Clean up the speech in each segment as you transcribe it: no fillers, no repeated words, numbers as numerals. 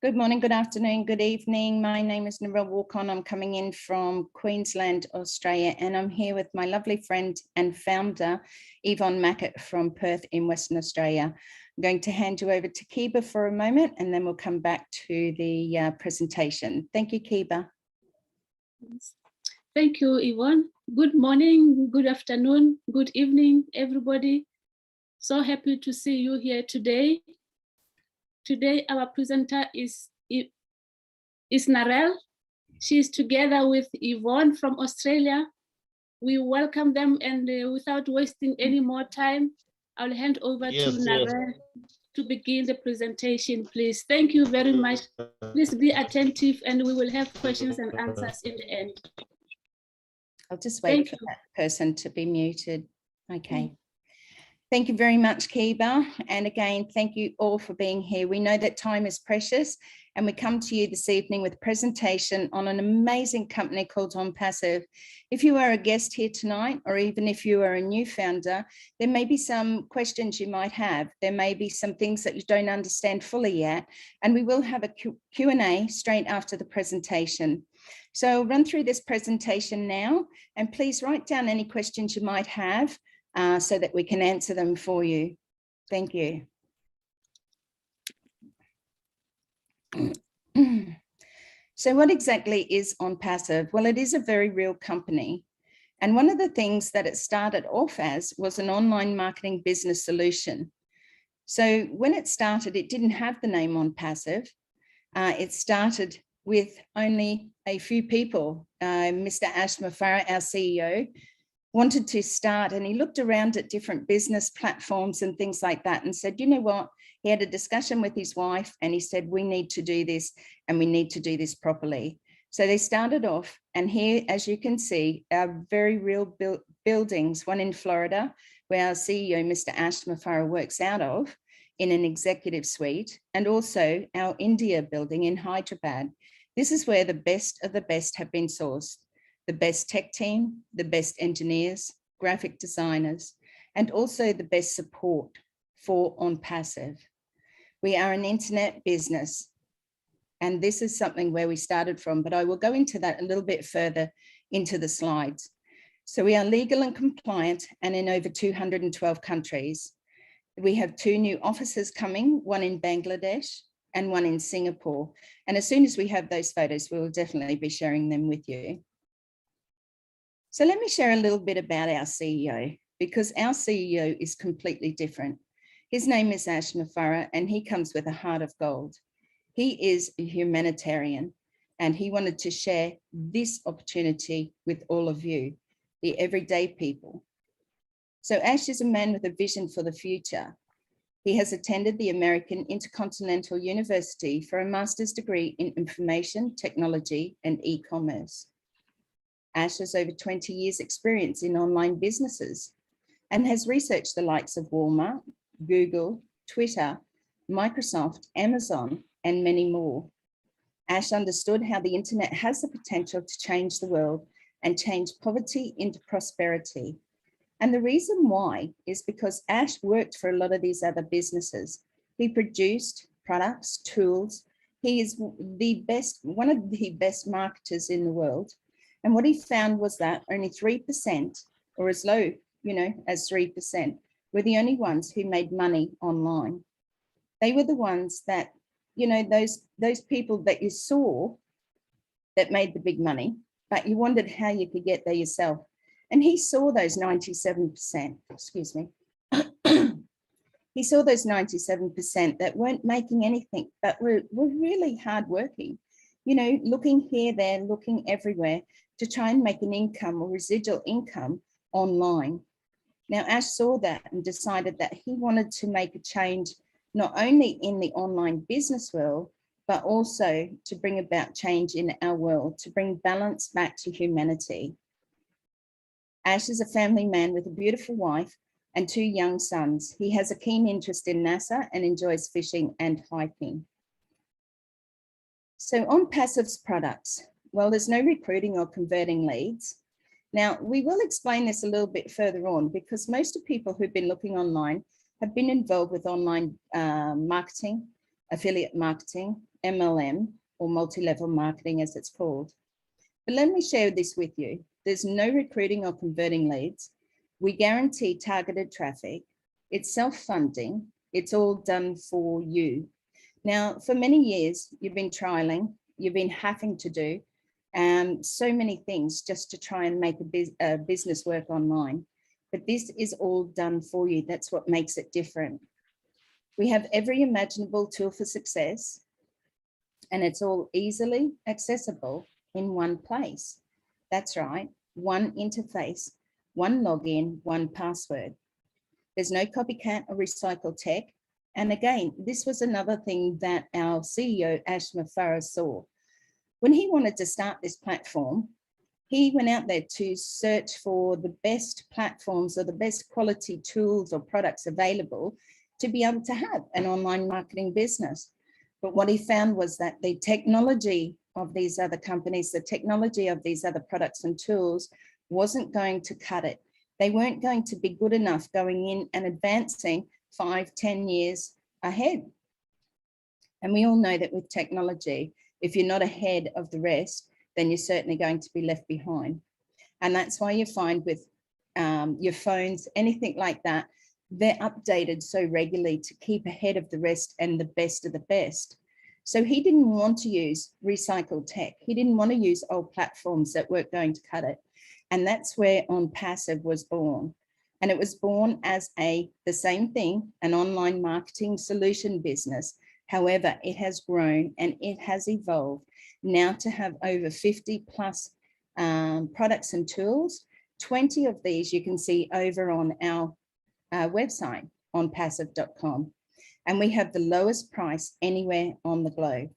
Good morning, good afternoon, good evening. My name is Narelle Warcon. I'm coming in from Queensland, Australia, and I'm here with my lovely friend and founder, Yvonne Mackett from Perth in Western Australia. I'm going to hand you over to Kiba for a moment, and then we'll come back to the presentation. Thank you, Kiba. Thank you, Yvonne. Good morning, good afternoon, good evening, everybody. So happy to see you here today. Today, our presenter is Narelle. She's together with Yvonne from Australia. We welcome them, and without wasting any more time, I'll hand over to Narelle to begin the presentation, please. Thank you very much. Please be attentive, and we will have questions and answers in the end. I'll just wait for that person to be muted. Okay. Thank you very much, Kiba. And again, thank you all for being here. We know that time is precious, and we come to you this evening with a presentation on an amazing company called OnPassive. If you are a guest here tonight, or even if you are a new founder, there may be some questions you might have. There may be some things that you don't understand fully yet, and we will have a Q&A straight after the presentation. So I'll run through this presentation now, and please write down any questions you might have so that we can answer them for you. Thank you. So what exactly is OnPassive? Well, it is a very real company. And one of the things that it started off as was an online marketing business solution. So when it started, it didn't have the name OnPassive. It started with only a few people. Mr. Ash Mafara, our CEO, wanted to start, and he looked around at different business platforms and things like that and said, you know what, he had a discussion with his wife and he said, we need to do this and we need to do this properly. So they started off, and here, as you can see, our very real buildings, one in Florida, where our CEO, Mr. Ash Mafara, works out of in an executive suite, and also our India building in Hyderabad. This is where the best of the best have been sourced. The best tech team, the best engineers, graphic designers, and also the best support for OnPassive. We are an internet business, and this is something where we started from, but I will go into that a little bit further into the slides. So we are legal and compliant and in over 212 countries. We have 2 new offices coming, one in Bangladesh and one in Singapore. And as soon as we have those photos, we will definitely be sharing them with you. So let me share a little bit about our CEO, because our CEO is completely different. His name is Ash Mafara, and he comes with a heart of gold. He is a humanitarian, and he wanted to share this opportunity with all of you, the everyday people. So Ash is a man with a vision for the future. He has attended the American Intercontinental University for a master's degree in information technology and e-commerce. Ash has over 20 years experience in online businesses and has researched the likes of Walmart, Google, Twitter, Microsoft, Amazon, and many more. Ash understood how the internet has the potential to change the world and change poverty into prosperity. And the reason why is because Ash worked for a lot of these other businesses. He produced products, tools. He is one of the best marketers in the world. And what he found was that only 3%, or as low, as 3%, were the only ones who made money online. They were the ones that, those people that you saw that made the big money, but you wondered how you could get there yourself. And he saw those 97%, excuse me. He saw those 97% that weren't making anything, but were really hardworking, looking here, there, looking everywhere to try and make an income or residual income online. Now, Ash saw that and decided that he wanted to make a change, not only in the online business world, but also to bring about change in our world, to bring balance back to humanity. Ash is a family man with a beautiful wife and 2 young sons. He has a keen interest in NASA and enjoys fishing and hiking. So OnPassive's products, well, there's no recruiting or converting leads. Now, we will explain this a little bit further on, because most of people who've been looking online have been involved with online marketing, affiliate marketing, MLM, or multi-level marketing as it's called. But let me share this with you. There's no recruiting or converting leads. We guarantee targeted traffic. It's self-funding. It's all done for you. Now, for many years, you've been trialing, you've been having to do so many things just to try and make a business work online. But this is all done for you. That's what makes it different. We have every imaginable tool for success, and it's all easily accessible in one place. That's right, one interface, one login, one password. There's no copycat or recycled tech. And again, this was another thing that our CEO, Ash Mafara, saw. When he wanted to start this platform, he went out there to search for the best platforms or the best quality tools or products available to be able to have an online marketing business. But what he found was that the technology of these other companies, the technology of these other products and tools wasn't going to cut it. They weren't going to be good enough going in and advancing 5, 10 years ahead. And we all know that with technology, if you're not ahead of the rest, then you're certainly going to be left behind. And that's why you find with your phones, anything like that, they're updated so regularly to keep ahead of the rest and the best of the best. So he didn't want to use recycled tech. He didn't want to use old platforms that weren't going to cut it. And that's where On Passive was born. And it was born as the same thing, an online marketing solution business. However, it has grown and it has evolved now to have over 50 plus products and tools. 20 of these you can see over on our website, onpassive.com. And we have the lowest price anywhere on the globe.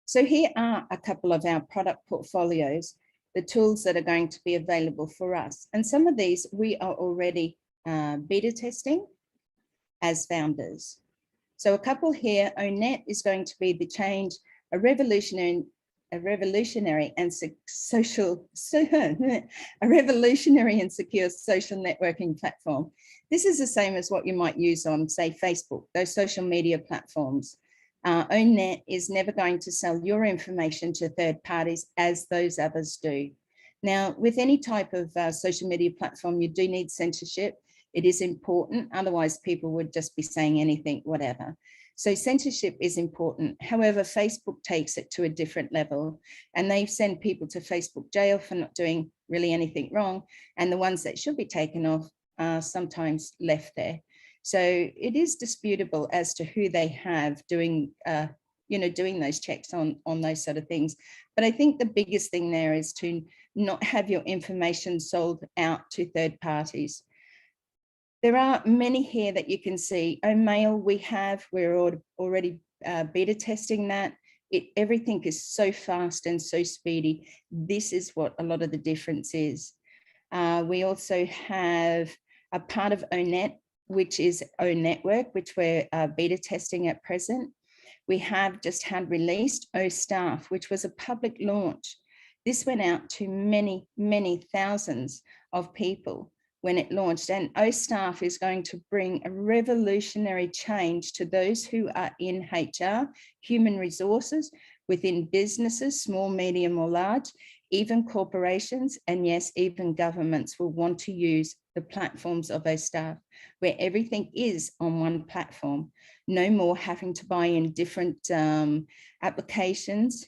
So here are a couple of our product portfolios, the tools that are going to be available for us. And some of these we are already beta testing as founders. So a couple here, ONET is going to be the change, a revolutionary and secure social networking platform. This is the same as what you might use on, say, Facebook, those social media platforms. ONET is never going to sell your information to third parties as those others do. Now, with any type of social media platform, you do need censorship. It is important, otherwise people would just be saying anything, whatever. So censorship is important. However, Facebook takes it to a different level, and they send people to Facebook jail for not doing really anything wrong. And the ones that should be taken off are sometimes left there. So it is disputable as to who they have doing, doing those checks on those sort of things. But I think the biggest thing there is to not have your information sold out to third parties. There are many here that you can see. Mail we're already beta testing that. Everything is so fast and so speedy. This is what a lot of the difference is. We also have a part of ONET, which is ONetwork, which we're beta testing at present. We have just had released OStaff, which was a public launch. This went out to many, many thousands of people when it launched, and OStaff is going to bring a revolutionary change to those who are in HR, human resources, within businesses, small, medium or large, even corporations, and yes, even governments will want to use the platforms of OStaff, where everything is on one platform. No more having to buy in different applications,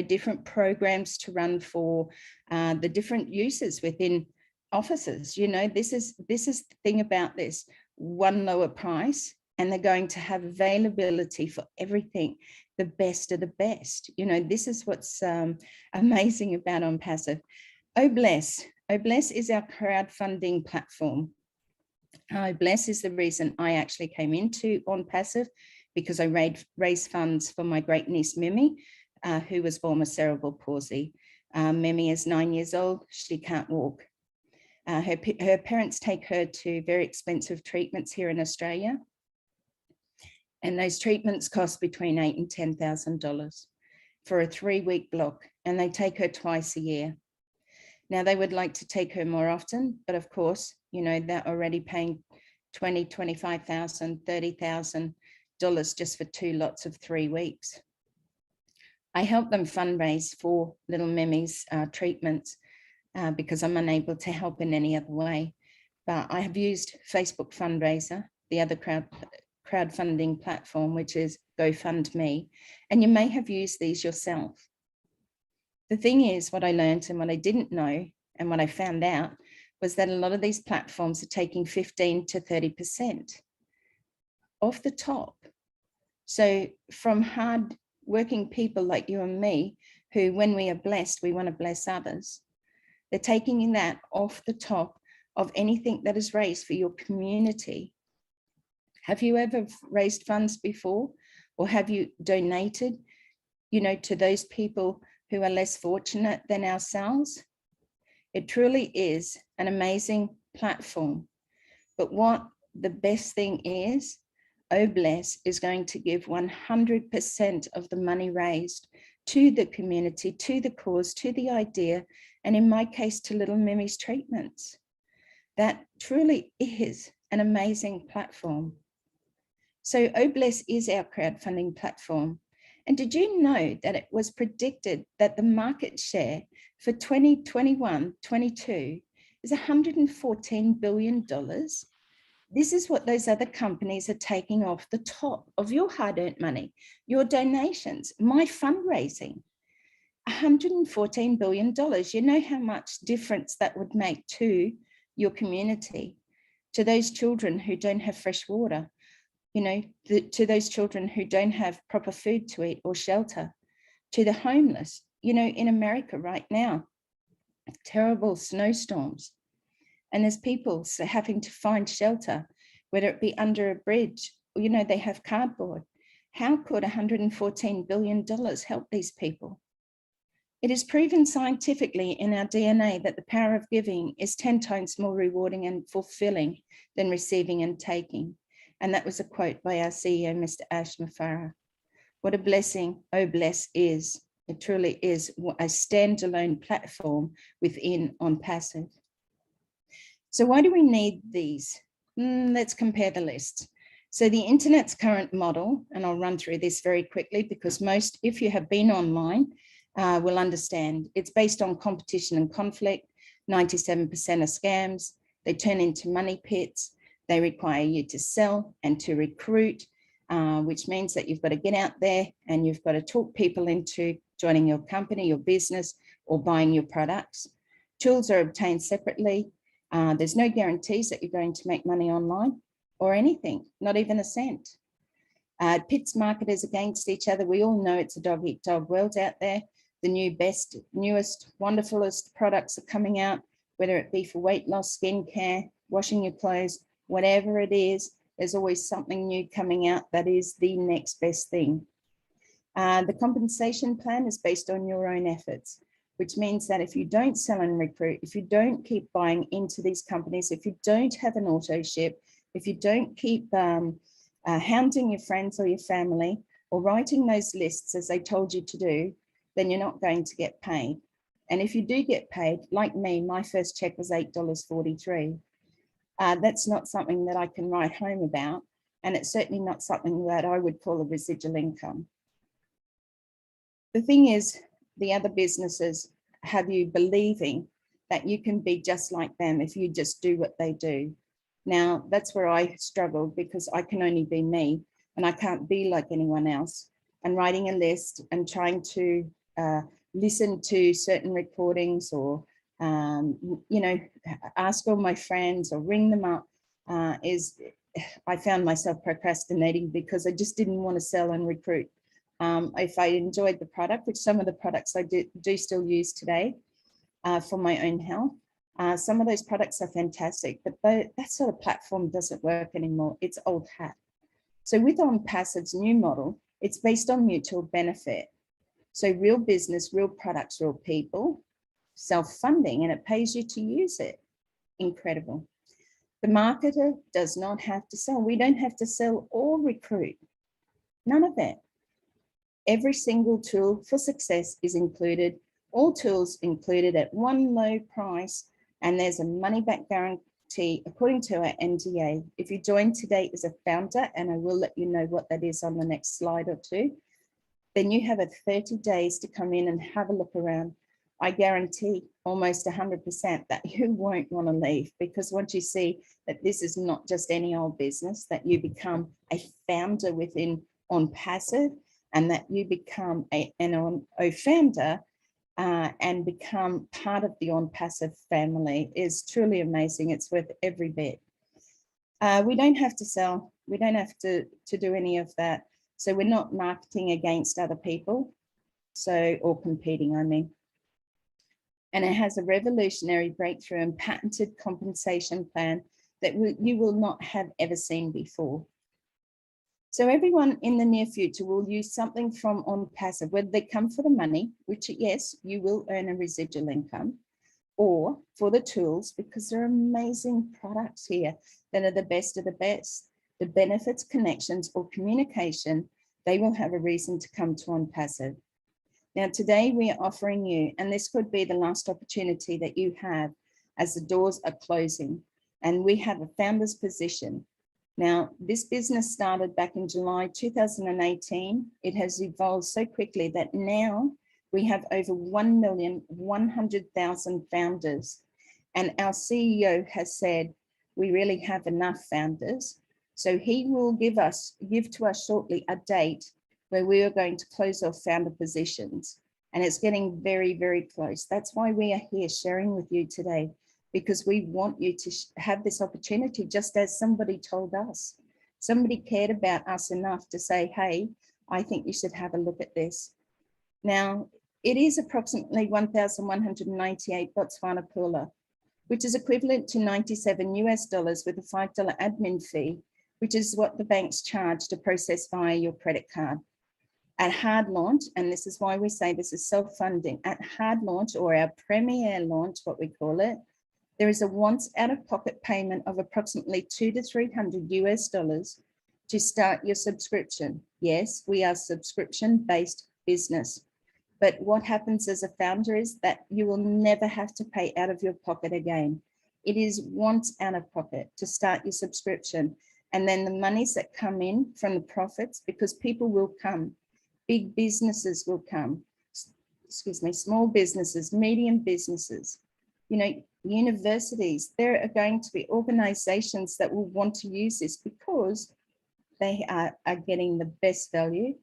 different programs to run for the different uses within offices. This is the thing about this, one lower price, and they're going to have availability for everything, the best of the best. This is what's amazing about On Passive. OBless is our crowdfunding platform. OBless is the reason I actually came into On Passive, because I raised funds for my great niece Mimi, who was born with cerebral palsy. Mimi is 9 years old. She can't walk. Her parents take her to very expensive treatments here in Australia. And those treatments cost between $8,000 and $10,000 for a 3-week block. And they take her twice a year. Now they would like to take her more often, but of course, they're already paying $20,000, $25,000, $30,000 just for 2 lots of 3 weeks. I help them fundraise for little Mimi's treatments because I'm unable to help in any other way. But I have used Facebook Fundraiser, the other crowdfunding platform, which is GoFundMe, and you may have used these yourself. The thing is, what I learned and what I didn't know and what I found out was that a lot of these platforms are taking 15 to 30% off the top. So from hard working people like you and me, who when we are blessed, we want to bless others, they're taking that off the top of anything that is raised for your community. Have you ever raised funds before, or have you donated, to those people who are less fortunate than ourselves? It truly is an amazing platform. But what the best thing is, AUSSIE is going to give 100% of the money raised to the community, to the cause, to the idea, and in my case, to little Mimi's treatments. That truly is an amazing platform. So AUSSIE is our crowdfunding platform. And did you know that it was predicted that the market share for 2021-22 is $114 billion? This is what those other companies are taking off the top of your hard-earned money, your donations, my fundraising. $114 billion. You know how much difference that would make to your community, to those children who don't have fresh water, to those children who don't have proper food to eat or shelter, to the homeless, in America right now, terrible snowstorms. And there's people having to find shelter, whether it be under a bridge, they have cardboard. How could $114 billion help these people? It is proven scientifically in our DNA that the power of giving is 10 times more rewarding and fulfilling than receiving and taking. And that was a quote by our CEO, Mr. Ash Mafara. What a blessing AUSSIE is. It truly is a standalone platform within On Passive. So why do we need these? Let's compare the list. So the internet's current model, and I'll run through this very quickly because most, if you have been online, will understand. It's based on competition and conflict. 97% are scams. They turn into money pits. They require you to sell and to recruit, which means that you've got to get out there and you've got to talk people into joining your company, your business, or buying your products. Tools are obtained separately. There's no guarantees that you're going to make money online or anything, not even a cent. Pits marketers against each other. We all know it's a dog-eat-dog world out there. The new best, newest, wonderfulest products are coming out, whether it be for weight loss, skincare, washing your clothes, whatever it is, there's always something new coming out that is the next best thing. The compensation plan is based on your own efforts, which means that if you don't sell and recruit, if you don't keep buying into these companies, if you don't have an auto ship, if you don't keep hounding your friends or your family or writing those lists as they told you to do, then you're not going to get paid. And if you do get paid, like me, my first check was $8.43. That's not something that I can write home about. And it's certainly not something that I would call a residual income. The thing is, the other businesses have you believing that you can be just like them if you just do what they do. Now, that's where I struggled because I can only be me and I can't be like anyone else. And writing a list and trying to listen to certain recordings or ask all my friends or ring them up I found myself procrastinating because I just didn't want to sell and recruit. If I enjoyed the product, which some of the products I do still use today for my own health, some of those products are fantastic, but that sort of platform doesn't work anymore. It's old hat. So with On Passive's new model, it's based on mutual benefit. So real business, real products, real people, self-funding, and it pays you to use it. Incredible. The marketer does not have to sell. We don't have to sell or recruit. None of that. Every single tool for success is included, all tools included at one low price, and there's a money back guarantee according to our NDA. If you join today as a founder, and I will let you know what that is on the next slide or two, then you have a 30 days to come in and have a look around. I guarantee almost 100% that you won't want to leave, because once you see that this is not just any old business, that you become a founder within On Passive, and that you become an founder and become part of the On Passive family is truly amazing. It's worth every bit. We don't have to sell. We don't have to do any of that. So we're not marketing against other people, or competing, I mean. And it has a revolutionary breakthrough and patented compensation plan that you will not have ever seen before. So everyone in the near future will use something from On Passive, whether they come for the money, which yes, you will earn a residual income, or for the tools, because there are amazing products here that are the best of the best. The benefits, connections, or communication, they will have a reason to come to On Passive. Now, today we are offering you, and this could be the last opportunity that you have as the doors are closing, and we have a founder's position. Now, this business started back in July 2018. It has evolved so quickly that now we have over 1,100,000 founders. And our CEO has said, we really have enough founders. So he will give to us shortly a date where we are going to close off founder positions. And it's getting very, very close. That's why we are here sharing with you today, because we want you to have this opportunity, just as somebody told us. Somebody cared about us enough to say, hey, I think you should have a look at this. Now, it is approximately 1,198 Botswana pula, which is equivalent to $97 US with a $5 admin fee, which is what the banks charge to process via your credit card. At hard launch, and this is why we say this is self-funding, at hard launch, or our premier launch, what we call it, there is a once out-of-pocket payment of approximately $200 to $300 US to start your subscription. Yes, we are subscription-based business. But what happens as a founder is that you will never have to pay out of your pocket again. It is once out of pocket to start your subscription. And then the monies that come in from the profits, because people will come, big businesses will come, small businesses, medium businesses, universities. There are going to be organizations that will want to use this because they are getting the best value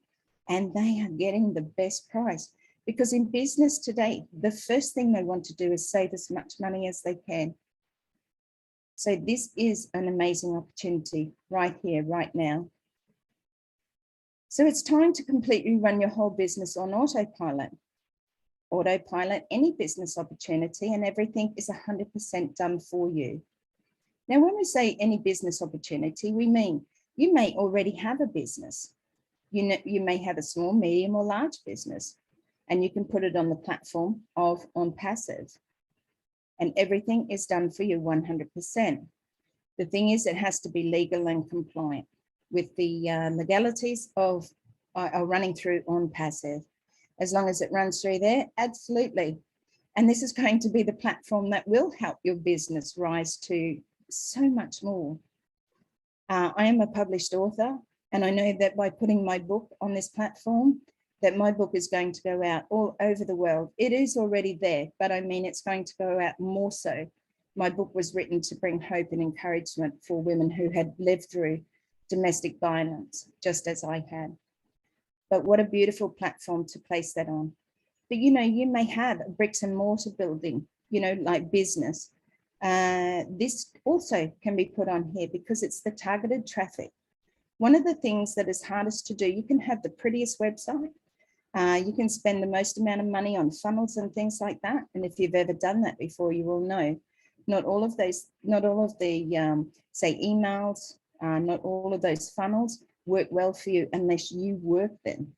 and they are getting the best price. Because in business today, the first thing they want to do is save as much money as they can. So this is an amazing opportunity right here, right now. So it's time to completely run your whole business on autopilot. Autopilot any business opportunity, and everything is 100% done for you. Now, when we say any business opportunity, we mean you may already have a business. You may have a small, medium, or large business, and you can put it on the platform of On Passive, and everything is done for you 100%. The thing is, it has to be legal and compliant with the legalities of running through On Passive. As long as it runs through there, absolutely. And this is going to be the platform that will help your business rise to so much more. I am a published author, and I know that by putting my book on this platform, that my book is going to go out all over the world. It is already there, but I mean, it's going to go out more so. My book was written to bring hope and encouragement for women who had lived through domestic violence, just as I had. But what a beautiful platform to place that on. But you may have a bricks and mortar building, like business. This also can be put on here because it's the targeted traffic. One of the things that is hardest to do, you can have the prettiest website. You can spend the most amount of money on funnels and things like that. And if you've ever done that before, you will know not all of the say emails, not all of those funnels work well for you unless you work them.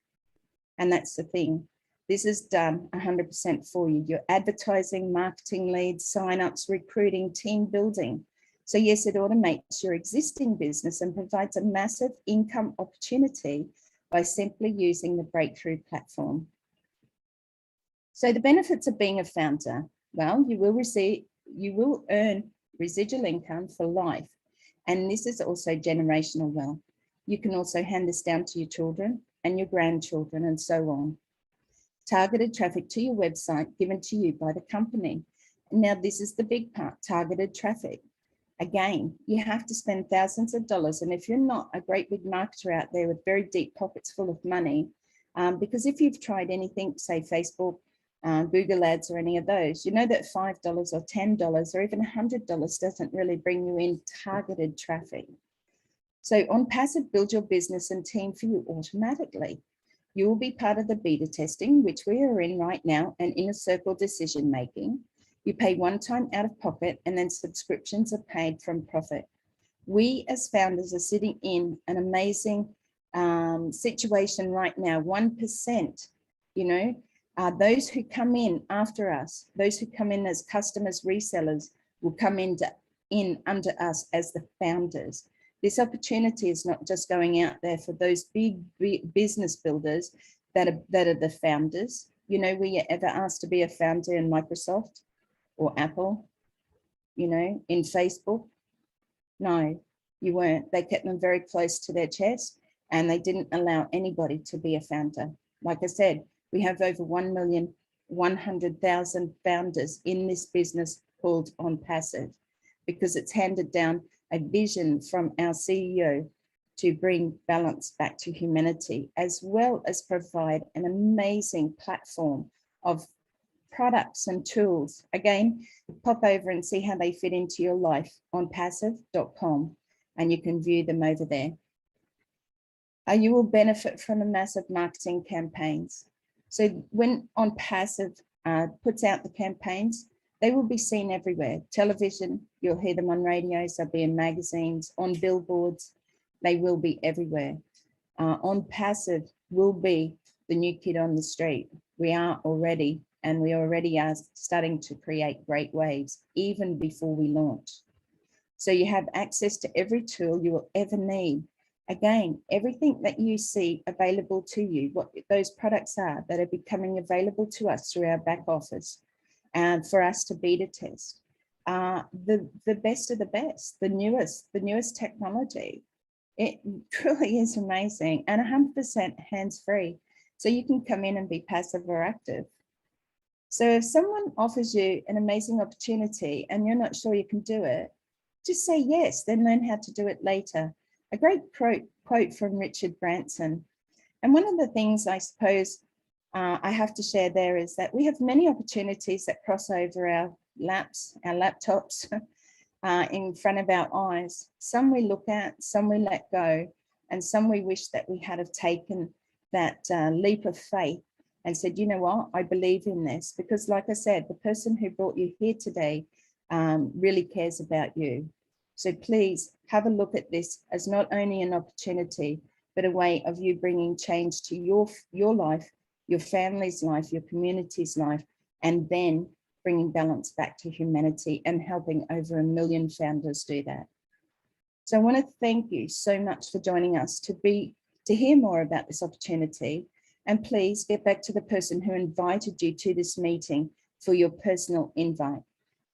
And that's the thing. This is done 100% for you. Your advertising, marketing leads, signups, recruiting, team building. So yes, it automates your existing business and provides a massive income opportunity by simply using the breakthrough platform. So the benefits of being a founder, well, you will earn residual income for life. And this is also generational wealth. You can also hand this down to your children. and your grandchildren and so on. Targeted traffic to your website given to you by the company. Now, this is the big part, targeted traffic. Again, you have to spend thousands of dollars. And if you're not a great big marketer out there with very deep pockets full of money, because if you've tried anything, say Facebook, Google ads or any of those, you know that $5 or $10 or even $100 doesn't really bring you in targeted traffic. So on Passive, build your business and team for you automatically. You will be part of the beta testing, which we are in right now, and inner circle decision making. You pay one time out of pocket, and then subscriptions are paid from profit. We as founders are sitting in an amazing situation right now. 1%, you know, those who come in after us, those who come in as customers, resellers, will come in under us as the founders. This opportunity is not just going out there for those big business builders that are the founders. You know, were you ever asked to be a founder in Microsoft or Apple, you know, in Facebook? No, you weren't. They kept them very close to their chest, and they didn't allow anybody to be a founder. Like I said, we have over 1,100,000 founders in this business called On Passive, because it's handed down a vision from our CEO to bring balance back to humanity, as well as provide an amazing platform of products and tools. Again, pop over and see how they fit into your life on passive.com, and you can view them over there. You will benefit from the massive marketing campaigns. So when On Passive puts out the campaigns, they will be seen everywhere. Television, you'll hear them on radios, they'll be in magazines, on billboards, they will be everywhere. On Passive will be the new kid on the street. We are already, and we already are starting to create great waves, even before we launch. So you have access to every tool you will ever need. Again, everything that you see available to you, what those products are that are becoming available to us through our back office, and for us to beta test, the best of the best, the newest technology. It truly is amazing, and 100% hands-free. So you can come in and be passive or active. So if someone offers you an amazing opportunity and you're not sure you can do it, just say yes, then learn how to do it later. A great quote from Richard Branson. And one of the things I suppose I have to share there is that we have many opportunities that cross over our laps, our laptops in front of our eyes. Some we look at, some we let go, and some we wish that we had have taken that leap of faith and said, you know what, I believe in this. Because like I said, the person who brought you here today really cares about you. So please have a look at this as not only an opportunity, but a way of you bringing change to your life, your family's life, your community's life, and then bringing balance back to humanity and helping over 1 million founders do that. So I want to thank you so much for joining us to hear more about this opportunity. And please get back to the person who invited you to this meeting for your personal invite.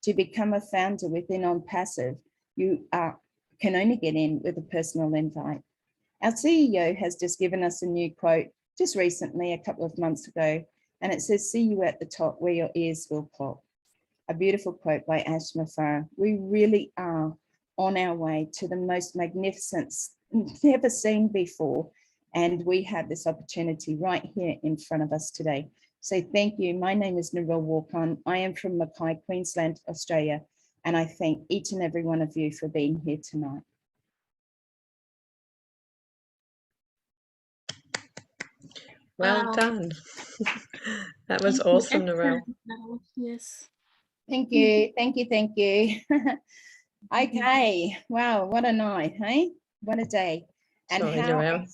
To become a founder within On Passive, you can only get in with a personal invite. Our CEO has just given us a new quote just recently, a couple of months ago, and it says, see you at the top where your ears will pop. A beautiful quote by Ashma Farah. We really are on our way to the most magnificent, never seen before, and we have this opportunity right here in front of us today. So thank you. My name is Narelle Warcon. I am from Mackay, Queensland, Australia, and I thank each and every one of you for being here tonight. Well done. That was awesome, Narelle. Yes. Thank you. Thank you. Thank you. Okay. Wow. What a night, hey? What a day. And sorry, how Narelle.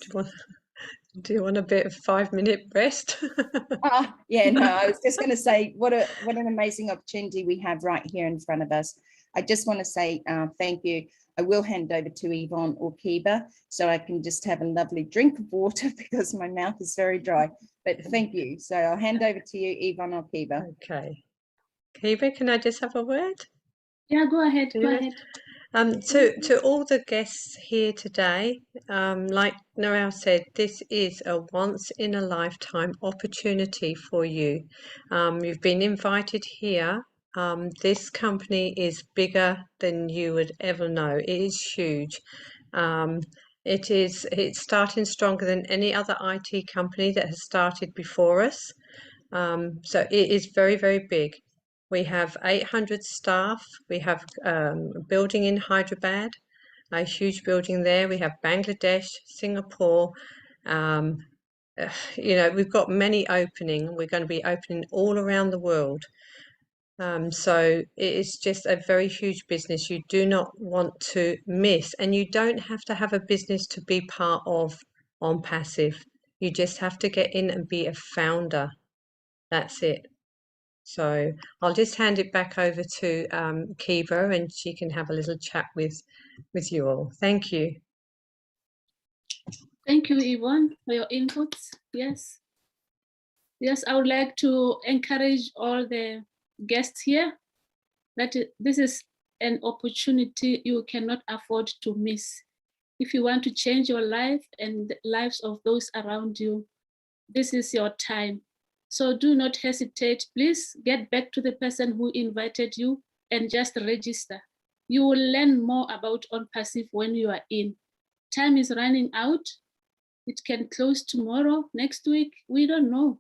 Do you want a bit of 5-minute rest? Yeah, no, I was just going to say what an amazing opportunity we have right here in front of us. I just want to say thank you. I will hand over to Yvonne or Kiba so I can just have a lovely drink of water because my mouth is very dry. But thank you. So I'll hand over to you, Yvonne or Kiba. Okay. Kiba, can I just have a word? Yeah, go ahead. Go ahead. To all the guests here today, like Narelle said, this is a once in a lifetime opportunity for you. You've been invited here. This company is bigger than you would ever know. It is huge. It's starting stronger than any other IT company that has started before us. So it is very, very big. We have 800 staff. We have a building in Hyderabad, a huge building there. We have Bangladesh, Singapore. We've got many opening. We're going to be opening all around the world. So it is just a very huge business you do not want to miss. And you don't have to have a business to be part of on Passive. You just have to get in and be a founder. That's it. So I'll just hand it back over to Kiva, and she can have a little chat with you all. Thank you. Thank you, Yvonne, for your inputs. Yes. Yes, I would like to encourage all the guests here that this is an opportunity you cannot afford to miss. If you want to change your life and the lives of those around you, this is your time. So do not hesitate. Please get back to the person who invited you and just register. You will learn more about OnPassive when you are in. Time is running out. It can close tomorrow, next week, we don't know.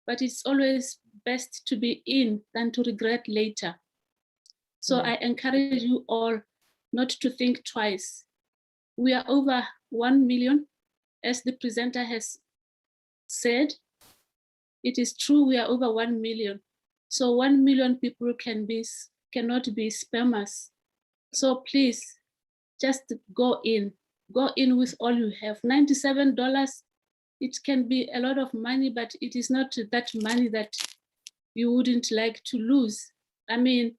But it's always best to be in than to regret later. So I encourage you all not to think twice. We are over 1 million, as the presenter has said. It is true, we are over 1 million. So 1 million people cannot be spammers. So please, just go in with all you have. $97, it can be a lot of money, but it is not that money that you wouldn't like to lose. I mean,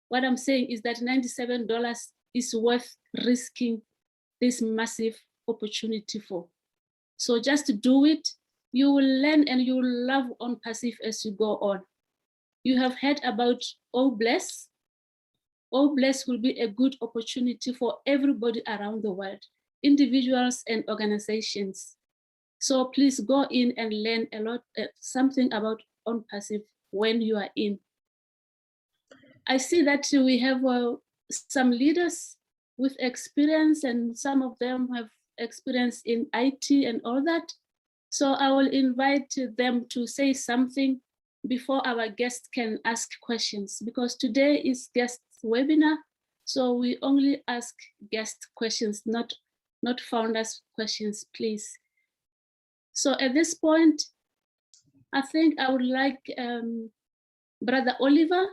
what I'm saying is that $97 is worth risking this massive opportunity for. So just do it. You will learn and you will love OnPassive as you go on. You have heard about AUSSIE. AUSSIE will be a good opportunity for everybody around the world, individuals and organizations. So please go in and learn a lot, something about OnPassive when you are in. I see that we have some leaders with experience, and some of them have experience in IT and all that. So I will invite them to say something before our guests can ask questions, because today is guest webinar. So we only ask guest questions, not founders questions, please. So at this point, I think I would like Brother Oliver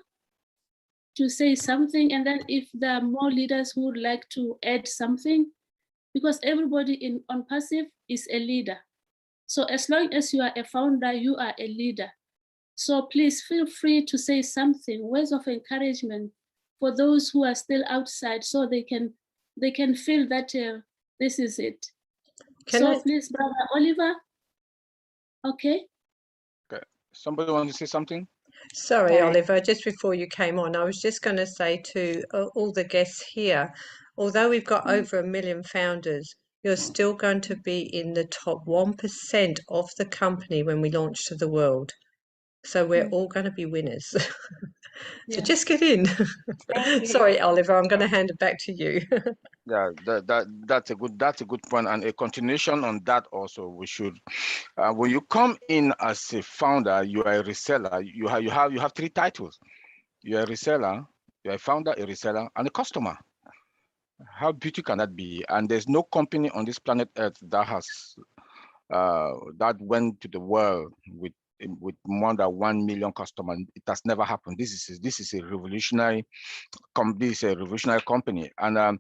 to say something, and then if there are more leaders who would like to add something, because everybody on Passive is a leader. So as long as you are a founder, you are a leader. So please feel free to say something, words of encouragement for those who are still outside, so they can feel that this is it. Please, Brother Oliver. Okay. Okay. Somebody want to say something? Sorry, Oliver, just before you came on, I was just going to say to all the guests here, although we've got over 1 million founders, you're still going to be in the top 1% of the company when we launch to the world. So we're all going to be winners. So just get in. Sorry, Oliver, I'm going to hand it back to you. Yeah, that's a good point, and a continuation on that also. We should, when you come in as a founder, you are a reseller. You have 3 titles. You are a reseller, you are a founder, a reseller, and a customer. How beautiful can that be? And there's no company on this planet Earth that has that went to the world with more than 1 million customers. It has never happened. This is a revolutionary company, and I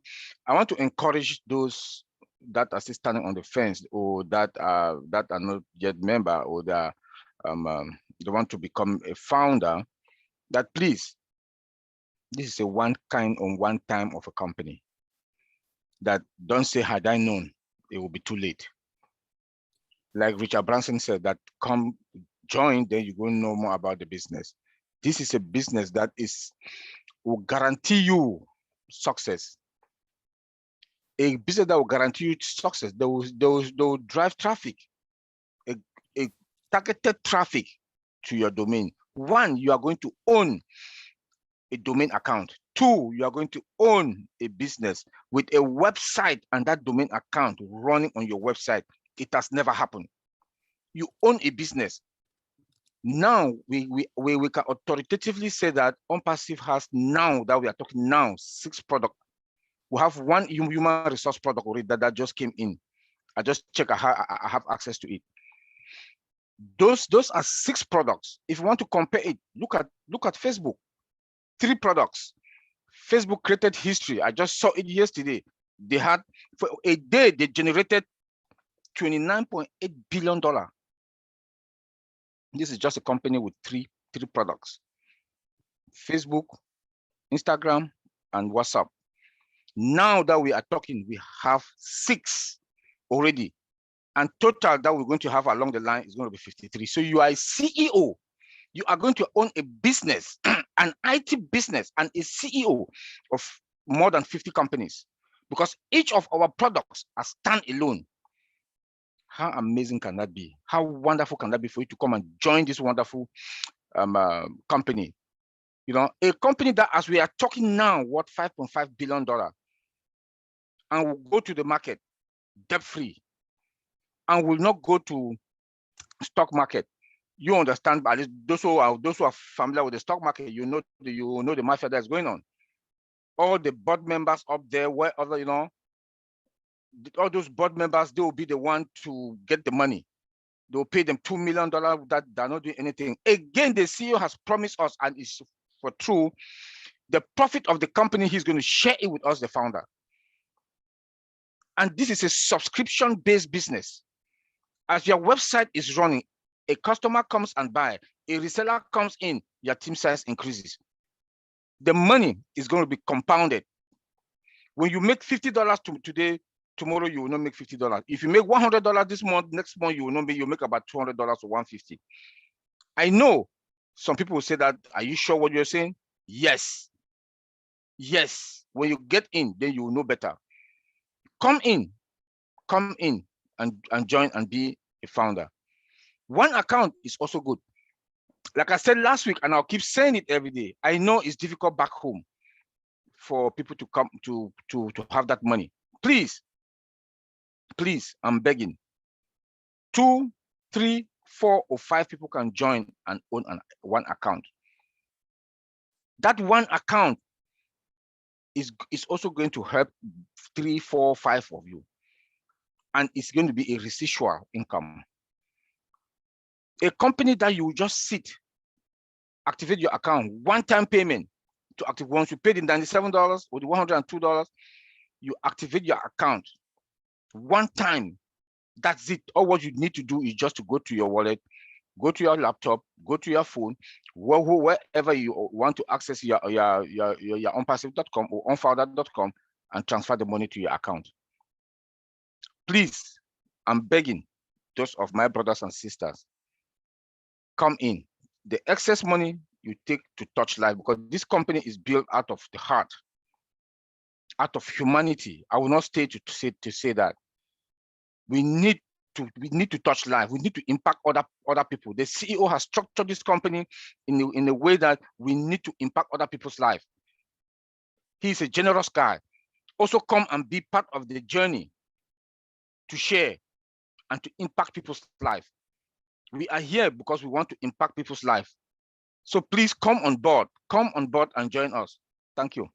want to encourage those that are still standing on the fence, or that are not yet member, or that they want to become a founder, that please, this is a one time of a company. That don't say, had I known, it will be too late. Like Richard Branson said, that come join, then you will know more about the business. This is a business that will guarantee you success. a business that will guarantee you success. They will drive traffic, a targeted traffic to your domain. One, you are going to own a domain account. Two, you are going to own a business with a website and that domain account running on your website. It has never happened. You own a business. Now we can authoritatively say that OnPassive has, now that we are talking now, 6 products. We have 1 human resource product already that just came in. I just check, I have access to it. Those are 6 products. If you want to compare it, look at Facebook. 3 products. Facebook created history. I just saw it yesterday. They had, for a day, they generated $29.8 billion. This is just a company with three products: Facebook, Instagram, and WhatsApp. Now that we are talking, we have 6 already. And total that we're going to have along the line is going to be 53. So you are a CEO. You are going to own a business, an IT business, and a CEO of more than 50 companies, because each of our products are standalone. How amazing can that be? How wonderful can that be for you to come and join this wonderful company? You know, a company that, as we are talking now, worth $5.5 billion, and will go to the market debt-free, and will not go to stock market. You understand, but those who are familiar with the stock market, you know the mafia that's going on. All the board members up there, wherever, you know, all those board members, they will be the one to get the money. They will pay them $2 million that they're not doing anything. Again, the CEO has promised us, and it's for true, the profit of the company, he's going to share it with us, the founder. And this is a subscription-based business. As your website is running, a customer comes and buys, a reseller comes in, your team size increases. The money is going to be compounded. When you make $50 today, tomorrow you will not make $50. If you make $100 this month, next month you will not make, you make about $200 or $150. I know some people will say that, are you sure what you're saying? Yes. Yes. When you get in, then you will know better. Come in and join and be a founder. One account is also good. Like I said last week, and I'll keep saying it every day, I know it's difficult back home for people to come to have that money. Please, I'm begging. 2, 3, 4, or 5 people can join and own one account. That one account is also going to help 3, 4, 5 of you. And it's going to be a residual income. A company that you just sit, activate your account, one-time payment to activate. Once you pay the $97 or the $102, you activate your account one time. That's it. All what you need to do is just to go to your wallet, go to your laptop, go to your phone, wherever you want to access your onpassive.com or onfounder.com, and transfer the money to your account. Please, I'm begging those of my brothers and sisters, come in. The excess money you take to touch life, because this company is built out of the heart, out of humanity. I will not stay to say that. We need to touch life. We need to impact other people. The CEO has structured this company in a way that we need to impact other people's life. He's a generous guy. Also come and be part of the journey to share and to impact people's life. We are here because we want to impact people's life. So please come on board and join us. Thank you.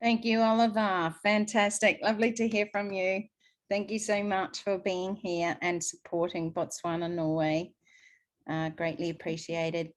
Thank you, Oliver. Fantastic. Lovely to hear from you. Thank you so much for being here and supporting Botswana, Norway. Greatly appreciated.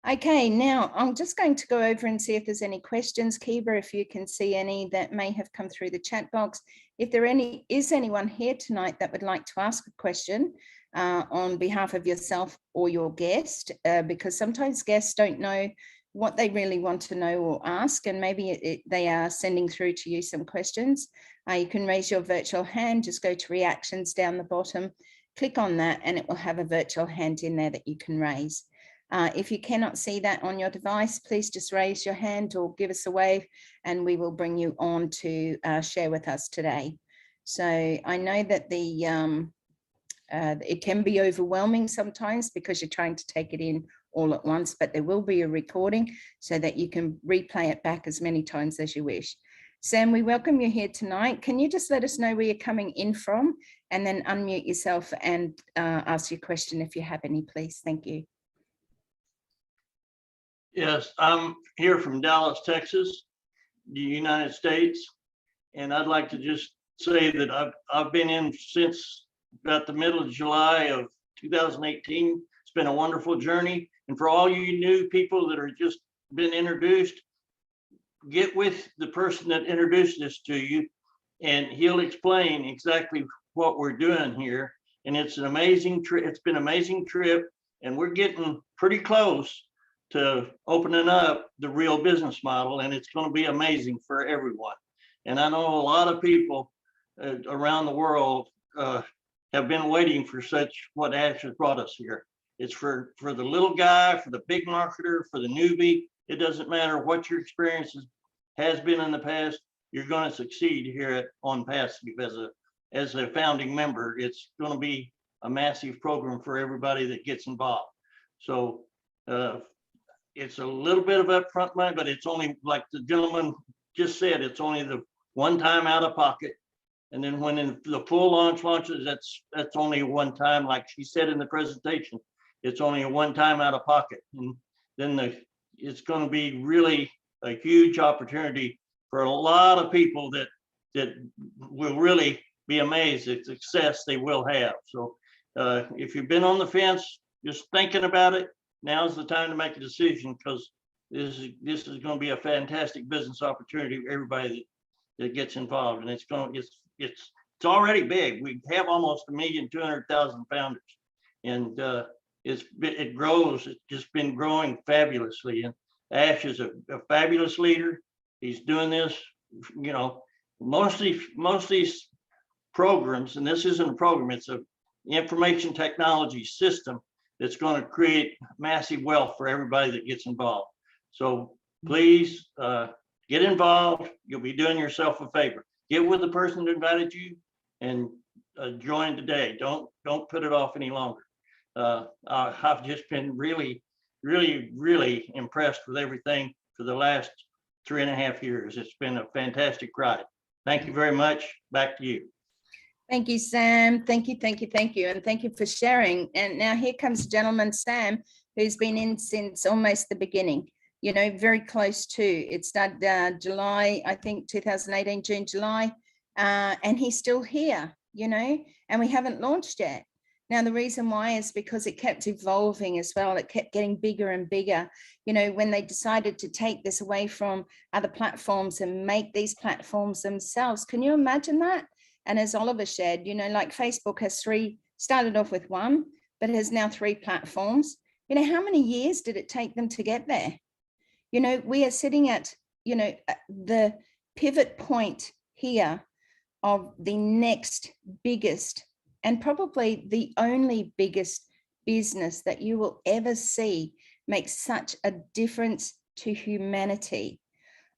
Okay, now I'm just going to go over and see if there's any questions. Kiba, if you can see any that may have come through the chat box. If there is anyone here tonight that would like to ask a question on behalf of yourself or your guest, because sometimes guests don't know what they really want to know or ask, and maybe they are sending through to you some questions. You can raise your virtual hand, just go to reactions down the bottom, click on that, and it will have a virtual hand in there that you can raise. If you cannot see that on your device, please just raise your hand or give us a wave and we will bring you on to share with us today. So I know that it can be overwhelming sometimes because you're trying to take it in all at once, but there will be a recording so that you can replay it back as many times as you wish. Sam, we welcome you here tonight. Can you just let us know where you're coming in from and then unmute yourself and ask your question if you have any, please? Thank you. Yes, I'm here from Dallas, Texas, the United States. And I'd like to just say that I've been in since about the middle of July of 2018. It's been a wonderful journey. And for all you new people that are just been introduced, get with the person that introduced this to you and he'll explain exactly what we're doing here. And it's an amazing trip. It's been an amazing trip and we're getting pretty close to opening up the real business model, and it's going to be amazing for everyone. And I know a lot of people around the world have been waiting for what actually brought us here. It's for the little guy, for the big marketer, for the newbie. It doesn't matter what your experience has been in the past. You're going to succeed here on Passive as a founding member. It's going to be a massive program for everybody that gets involved. So it's a little bit of upfront money, but it's only, like the gentleman just said, it's only the one time out of pocket. And then when the full launches, that's only one time, like she said in the presentation, it's only a one time out of pocket. And then it's going to be really a huge opportunity for a lot of people that will really be amazed at the success they will have. So if you've been on the fence, just thinking about it, now's the time to make a decision, because this is going to be a fantastic business opportunity for everybody that gets involved. And it's already big. We have almost 1,200,000 founders, and it grows. It's just been growing fabulously. And Ash is a fabulous leader. He's doing this. You know, most of these programs, and this isn't a program, it's an information technology system that's going to create massive wealth for everybody that gets involved. So please get involved. You'll be doing yourself a favor. Get with the person that invited you and join today. Don't put it off any longer. I've just been really, really, really impressed with everything for the last 3.5 years. It's been a fantastic ride. Thank you very much. Back to you. Thank you, Sam. Thank you, thank you, thank you. And thank you for sharing. And now here comes gentleman Sam, who's been in since almost the beginning, you know, very close to. It started July, I think 2018, June, July, and he's still here, you know, and we haven't launched yet. Now, the reason why is because it kept evolving as well. It kept getting bigger and bigger. You know, when they decided to take this away from other platforms and make these platforms themselves, can you imagine that? And as Oliver shared, you know, like Facebook has started off with one, but has now 3 platforms. You know, how many years did it take them to get there? You know, we are sitting at, you know, the pivot point here of the next biggest and probably the only biggest business that you will ever see make such a difference to humanity,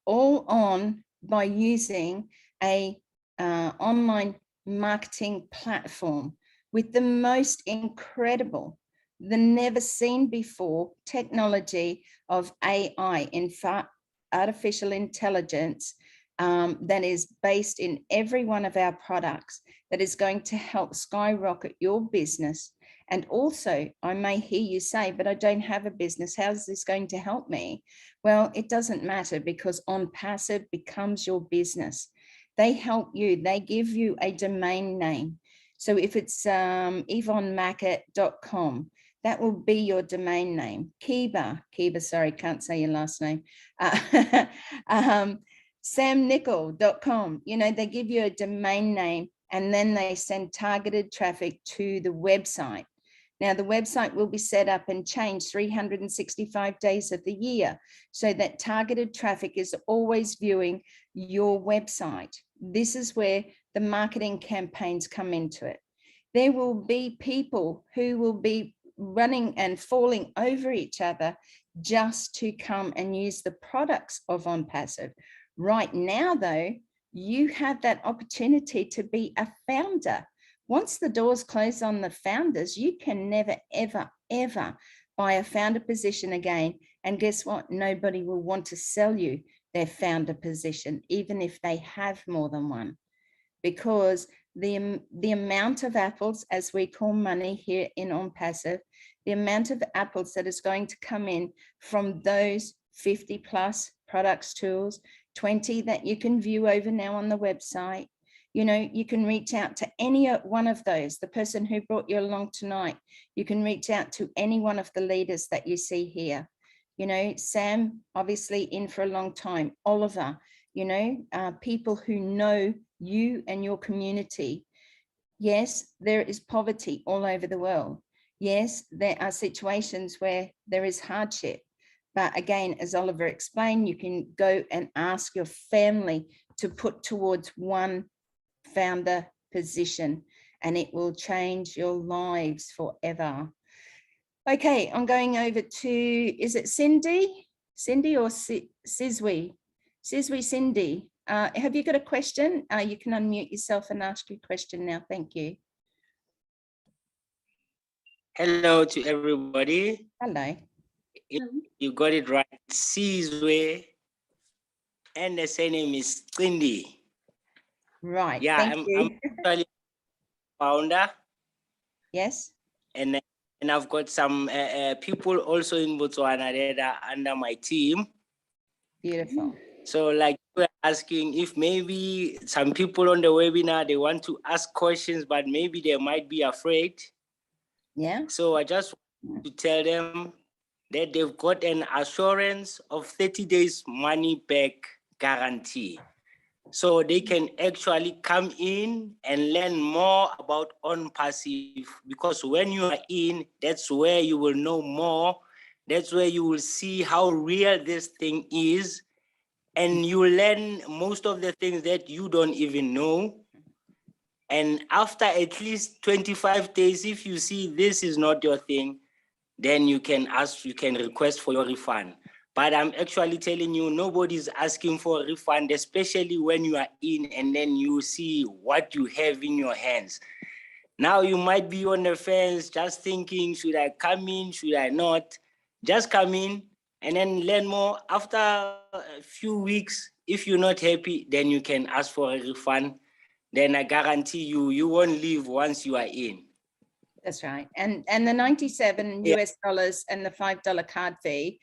all on by using a online marketing platform with the most incredible, the never seen before technology of AI, in fact, artificial intelligence, that is based in every one of our products, that is going to help skyrocket your business. And also, I may hear you say, but I don't have a business. How's this going to help me? Well, it doesn't matter, because On Passive becomes your business. They help you. They give you a domain name. So if it's yvonnemackett.com, that will be your domain name. Kiba, sorry, can't say your last name. samnickel.com, you know, they give you a domain name and then they send targeted traffic to the website. Now, the website will be set up and changed 365 days of the year, so that targeted traffic is always viewing your website. This is where the marketing campaigns come into it. There will be people who will be running and falling over each other just to come and use the products of On Passive. Right now, though, you have that opportunity to be a founder. Once the doors close on the founders, you can never, ever, ever buy a founder position again. And guess what? Nobody will want to sell you their founder position, even if they have more than one, because the amount of apples, as we call money here in On Passive, the amount of apples that is going to come in from those 50 plus products, tools, 20 that you can view over now on the website. You know, you can reach out to any one of those, the person who brought you along tonight. You can reach out to any one of the leaders that you see here. You know, Sam, obviously in for a long time, Oliver, you know, people who know you and your community. Yes, there is poverty all over the world. Yes, there are situations where there is hardship. But again, as Oliver explained, you can go and ask your family to put towards one founder position, and it will change your lives forever. Okay, I'm going over to, is it Cindy? Cindy or Sizwe? Sizwe, Cindy. Have you got a question? You can unmute yourself and ask your question now. Thank you. Hello to everybody. Hello. You got it right. Sizwe. And the surname is Cindy. Right. Yeah, I'm actually founder. Yes. And I've got some people also in Botswana that are under my team. Beautiful. So like you were asking if maybe some people on the webinar, they want to ask questions, but maybe they might be afraid. Yeah. So I just want to tell them that they've got an assurance of 30 days money back guarantee. So they can actually come in and learn more about On Passive, because when you are in, that's where you will know more. That's where you will see how real this thing is. And you learn most of the things that you don't even know. And after at least 25 days, if you see this is not your thing, then you can request for your refund. But I'm actually telling you, nobody's asking for a refund, especially when you are in and then you see what you have in your hands. Now you might be on the fence just thinking, should I come in, should I not? Just come in and then learn more. After a few weeks, if you're not happy, then you can ask for a refund. Then I guarantee you won't leave once you are in. That's right. And the 97 US dollars and the $5 card fee,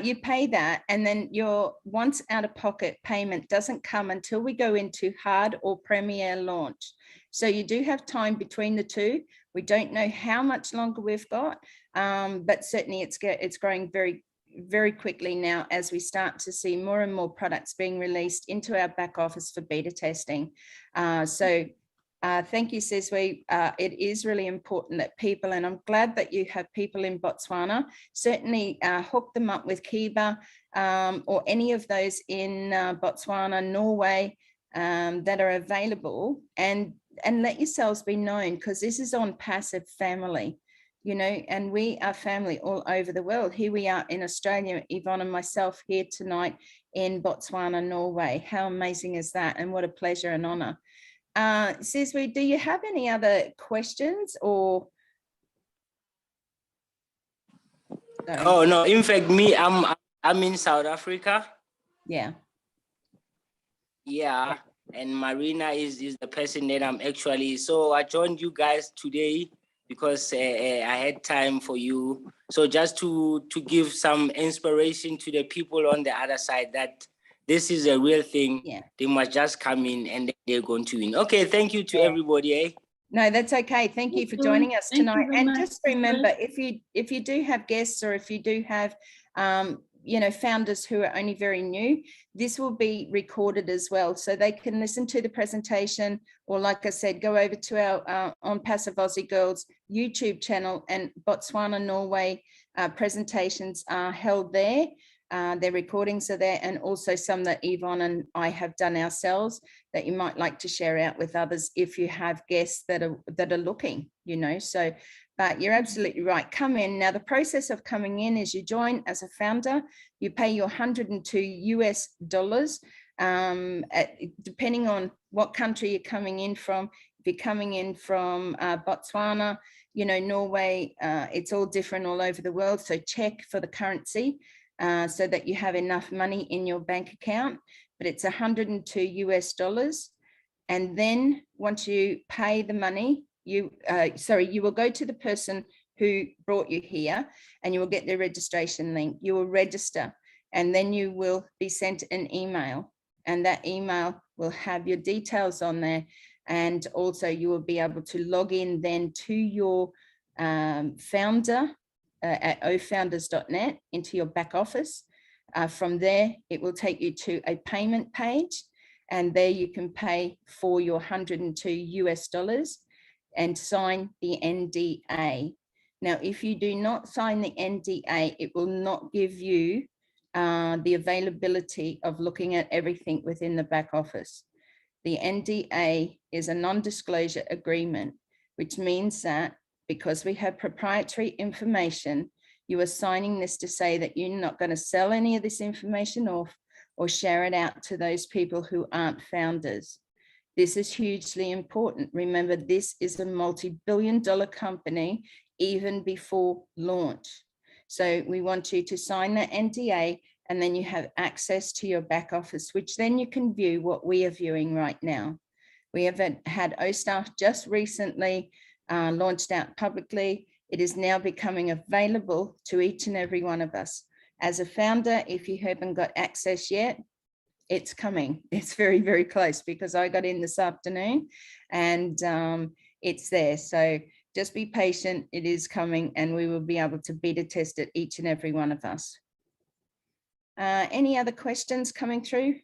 you pay that, and then your once out of pocket payment doesn't come until we go into hard or premier launch. So you do have time between the two. We don't know how much longer we've got, but certainly it's growing very, very quickly now as we start to see more and more products being released into our back office for beta testing. Thank you, Sizwe. It is really important that people, and I'm glad that you have people in Botswana, certainly hook them up with Kiba or any of those in Botswana, Norway that are available, and let yourselves be known, because this is On Passive family, you know, and we are family all over the world. Here we are in Australia, Yvonne and myself here tonight in Botswana, Norway. How amazing is that? And what a pleasure and honor. Sizwe, do you have any other questions or? Sorry. Oh no, in fact, me, I'm in South Africa. Yeah. Yeah, and Marina is the person that I'm actually, so I joined you guys today because I had time for you. So just to give some inspiration to the people on the other side that this is a real thing. Yeah. They must just come in and they're going to win. Okay, thank you to everybody. Eh? No, that's okay. Thank you for joining us tonight. And much. just remember, if you do have guests, or if you do have you know, founders who are only very new, this will be recorded as well, so they can listen to the presentation, or like I said, go over to our On Passive Aussie Girls YouTube channel, and Botswana, Norway presentations are held there. Their recordings are there, and also some that Yvonne and I have done ourselves that you might like to share out with others if you have guests that are looking, you know. So, but you're absolutely right. Come in. Now, the process of coming in is you join as a founder, you pay your $102 US, depending on what country you're coming in from. If you're coming in from Botswana, you know, Norway, it's all different all over the world. So check for the currency so that you have enough money in your bank account, but it's $102 US. And then once you pay the money, you will go to the person who brought you here and you will get their registration link. You will register, and then you will be sent an email, and that email will have your details on there. And also you will be able to log in then to your founder at ofounders.net into your back office. From there, it will take you to a payment page, and there you can pay for your $102 US and sign the NDA. Now, if you do not sign the NDA, it will not give you the availability of looking at everything within the back office. The NDA is a non-disclosure agreement, which means that because we have proprietary information, you are signing this to say that you're not going to sell any of this information off or share it out to those people who aren't founders. This is hugely important. Remember, this is a multi-billion-dollar company even before launch. So we want you to sign the NDA, and then you have access to your back office, which then you can view what we are viewing right now. We have had OSSIE just recently launched out publicly. It is now becoming available to each and every one of us. As a founder, if you haven't got access yet, it's coming. It's very, very close, because I got in this afternoon and it's there. So just be patient. It is coming, and we will be able to beta test it, each and every one of us. Any other questions coming through?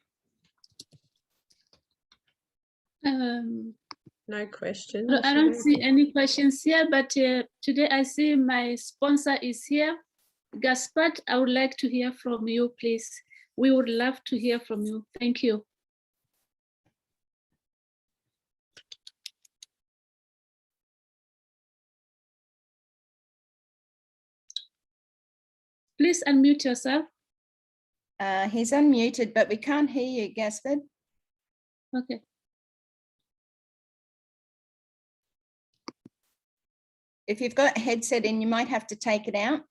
No questions. I don't see any questions here, but today I see my sponsor is here. Gaspard, I would like to hear from you, please. We would love to hear from you. Thank you. Please unmute yourself. He's unmuted, but we can't hear you, Gaspard. Okay. If you've got a headset in, you might have to take it out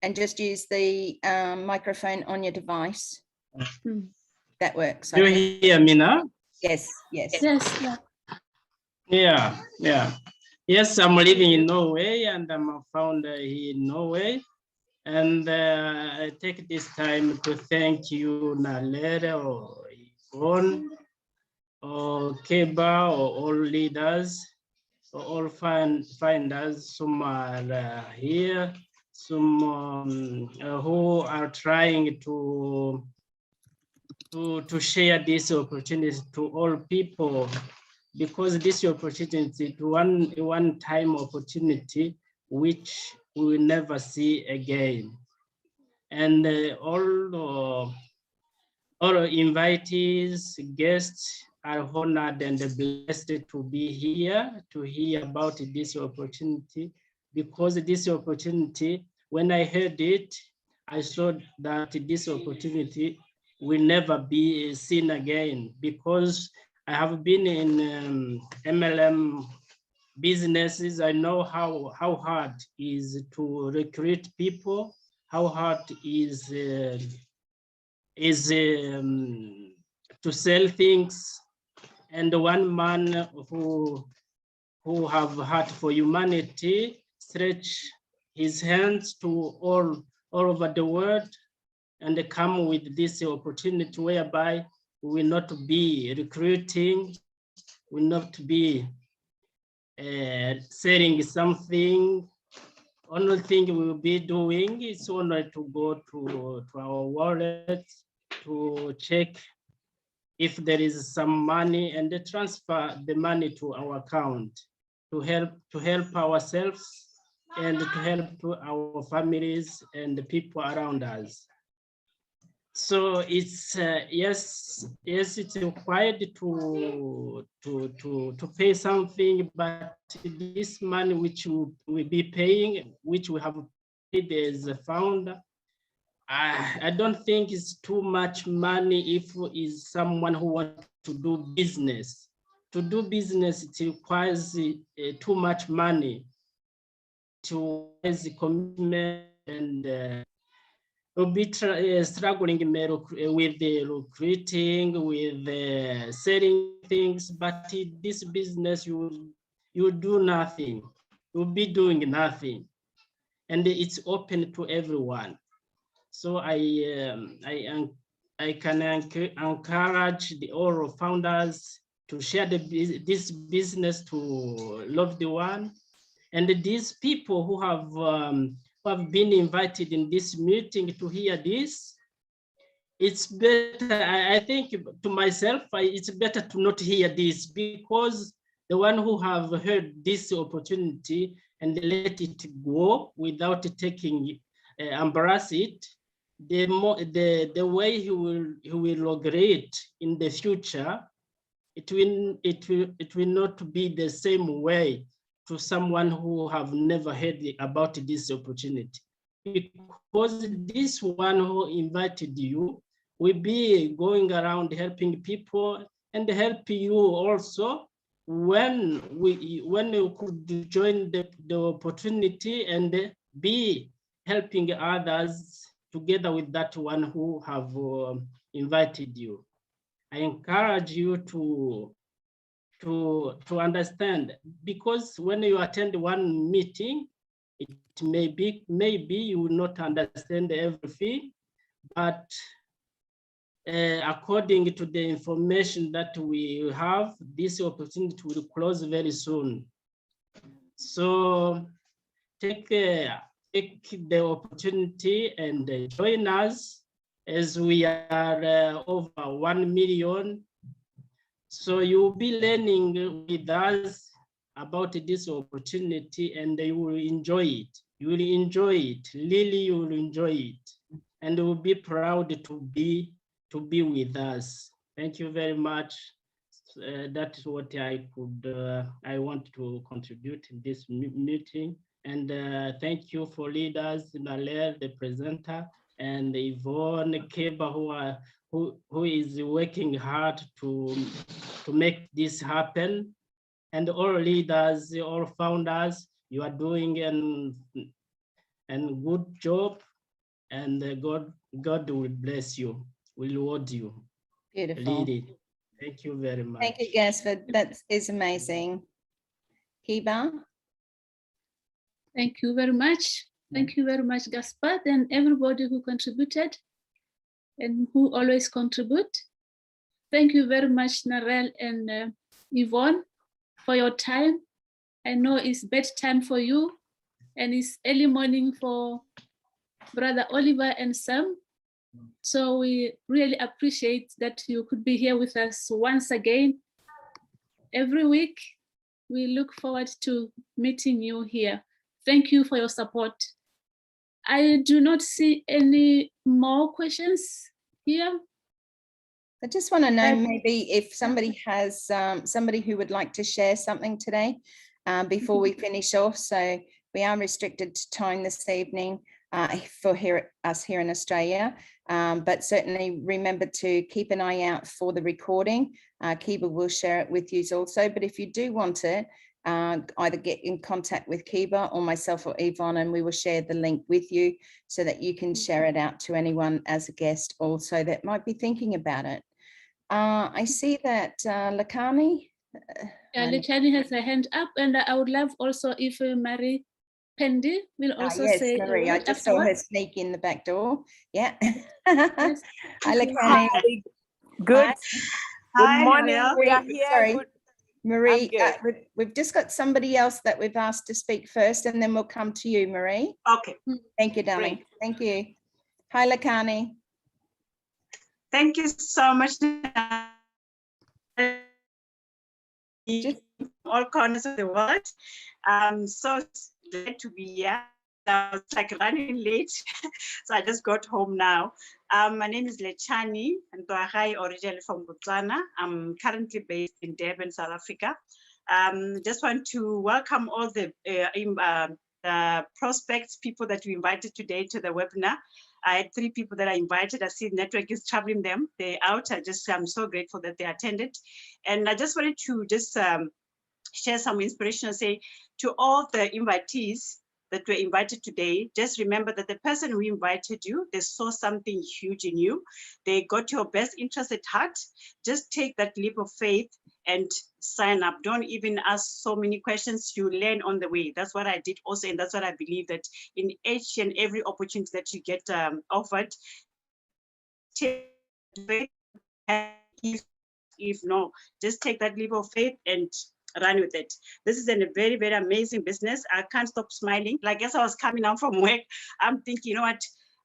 and just use the microphone on your device. That works. You hear me now? Yes, yes. Yes. Yeah. Yes, I'm living in Norway, and I'm a founder here in Norway. And I take this time to thank you, Narelle, or Yvonne, or Keba, or all leaders, or all finders, some are here, some who are trying to share this opportunity to all people, because this opportunity is one-time opportunity which we will never see again. And all invitees, guests are honored and blessed to be here to hear about this opportunity, because this opportunity, when I heard it, I saw that this opportunity will never be seen again, because I have been in MLM businesses. I know how hard it is to recruit people, how hard is to sell things. And one man who have heart for humanity stretch his hands to all over the world and come with this opportunity whereby we will not be recruiting, will not be selling something. Only thing we will be doing is only to go to our wallet to check if there is some money and transfer the money to our account to help ourselves and to help to our families and the people around us. So it's yes, it's required to pay something, but this money which we be paying, which we have paid as a founder, I don't think it's too much money if is someone who wants to do business. To do business, it requires too much money, to raise the commitment, and we'll be struggling with the recruiting, with selling things, but in this business, you do nothing. You'll be doing nothing. And it's open to everyone. So I can encourage all founders to share this business to loved one. And these people who have been invited in this meeting to hear this, it's better, I think to myself, it's better to not hear this, because the one who have heard this opportunity and let it go without taking, embrace it, the way he will regret in the future, it will not be the same way to someone who have never heard about this opportunity. Because this one who invited you will be going around helping people and help you also when you could join the opportunity and be helping others together with that one who have invited you. I encourage you to understand, because when you attend one meeting, it maybe you will not understand everything, but according to the information that we have, this opportunity will close very soon. So take the opportunity and join us, as we are over 1 million. So you'll be learning with us about this opportunity, and you will enjoy it. You will enjoy it. Really, you will enjoy it, and we'll be proud to be with us. Thank you very much. That is what I want to contribute in this meeting. And thank you for leaders, Narelle, the presenter, and Yvonne Keba, who is working hard to make this happen. And all leaders, all founders, you are doing a good job, and God will bless you, will reward you. Beautiful. Really. Thank you very much. Thank you, Gasford. That is amazing. Kiba? Thank you very much. Thank you very much, Gaspard, and everybody who contributed and who always contribute. Thank you very much, Narelle and Yvonne, for your time. I know it's bedtime for you, and it's early morning for Brother Oliver and Sam. So we really appreciate that you could be here with us once again. Every week, we look forward to meeting you here. Thank you for your support. I do not see any more questions here. I just want to know maybe if somebody has somebody who would like to share something today before we finish off. So we are restricted to time this evening for us here in Australia, but certainly remember to keep an eye out for the recording. Kiba will share it with you also, but if you do want it, either get in contact with Kiba or myself or Yvonne, and we will share the link with you so that you can share it out to anyone as a guest also that might be thinking about it. I see that Lakani. Lakani has a hand up, and I would love also if Marie Pendi will also yes, say Marie, I just saw her sneak in the back door. Yeah. Yes. Hi, Lakani. Good. Good morning. Marie, We are here. Sorry. Good. Marie, we've just got somebody else that we've asked to speak first, and then we'll come to you, Marie. Okay. Thank you, darling. Great. Thank you. Hi, Lakani. Thank you so much. All corners of the world. I'm so glad to be here. I was like running late, so I just got home now. My name is Lechani Ntwagai, originally from Botswana. I'm currently based in Durban, South Africa. Just want to welcome all the prospects, people that we invited today to the webinar. I had 3 people that I invited. I see the network is traveling them. They're out. I'm so grateful that they attended. And I just wanted to just share some inspiration and say to all the invitees that were invited today, just remember that the person who invited you, they saw something huge in you. They got your best interest at heart. Just take that leap of faith and sign up. Don't even ask so many questions. You learn on the way. That's what I did also. And that's what I believe, that in each and every opportunity that you get offered, if no, just take that leap of faith and run with it. This is a very, very amazing business. I can't stop smiling. Like as I was coming out from work, I'm thinking, you know what?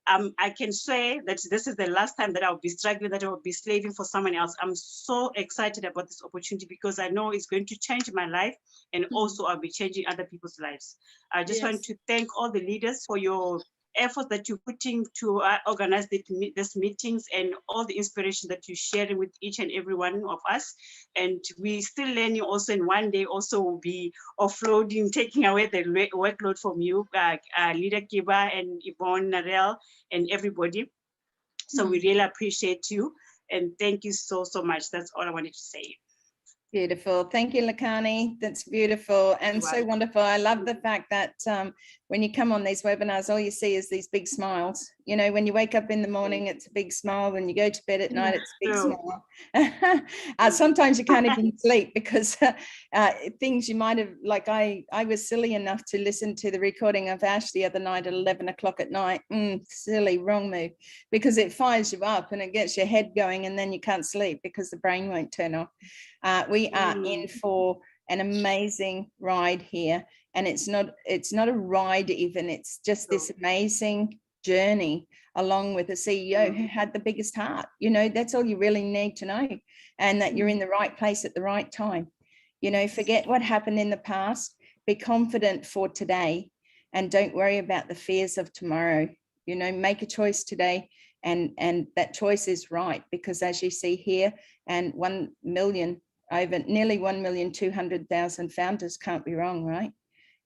I can swear that this is the last time that I'll be struggling, that I will be slaving for someone else. I'm so excited about this opportunity because I know it's going to change my life, and also I'll be changing other people's lives. I just want to thank all the leaders for your effort that you're putting to organize these meetings, and all the inspiration that you're sharing with each and every one of us. And we still learning also, and one day also will be offloading, taking away the workload from you, Leader Kiba and Yvonne, Narelle, and everybody. So we really appreciate you. And thank you so, so much. That's all I wanted to say. Beautiful. Thank you, Lakani. That's beautiful and so wonderful. I love the fact that when you come on these webinars, all you see is these big smiles. You know, when you wake up in the morning, it's a big smile. When you go to bed at night, it's a big smile. Sometimes you can't even sleep because things you might have, like I was silly enough to listen to the recording of Ash the other night at 11 o'clock at night. Silly, wrong move, because it fires you up and it gets your head going, and then you can't sleep because the brain won't turn off. We are in for an amazing ride here, and it's not a ride even, it's just this amazing journey along with a CEO who had the biggest heart. You know, that's all you really need to know, and that you're in the right place at the right time. You know, forget what happened in the past, be confident for today, and don't worry about the fears of tomorrow. You know, make a choice today, and that choice is right, because as you see here, and 1 million, over nearly 1,200,000 founders, can't be wrong, right?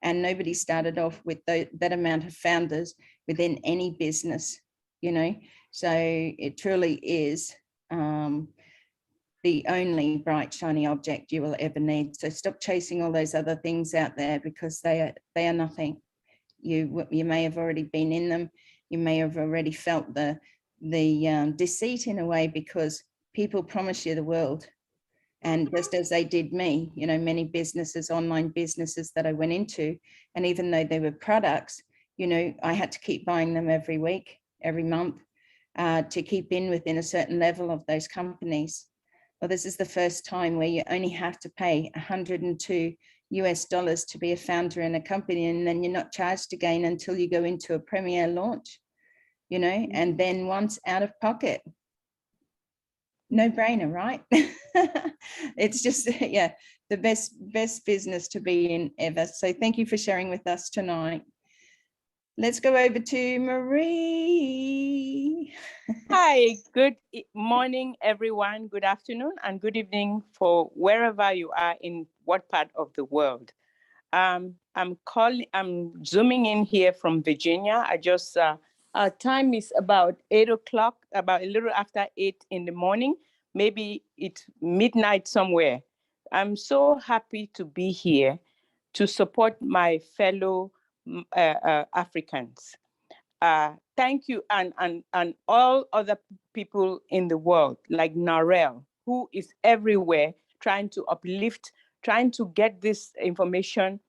And nobody started off with that amount of founders within any business, you know? So it truly is the only bright, shiny object you will ever need. So stop chasing all those other things out there, because they are nothing. You may have already been in them. You may have already felt the deceit in a way, because people promise you the world. And just as they did me, you know, many businesses, online businesses that I went into, and even though they were products, you know, I had to keep buying them every week, every month, to keep in within a certain level of those companies. Well, this is the first time where you only have to pay $102 US to be a founder in a company, and then you're not charged again until you go into a premier launch, you know, and then once out of pocket. No brainer, right? It's just, yeah, the best business to be in ever. So thank you for sharing with us tonight. Let's go over to Marie. Hi, good morning, everyone. Good afternoon and good evening for wherever you are in what part of the world. I'm zooming in here from Virginia. Our time is about 8 o'clock, about a little after 8 in the morning. Maybe it's midnight somewhere. I'm so happy to be here to support my fellow Africans. Thank you, and all other people in the world, like Narelle, who is everywhere trying to uplift, trying to get this information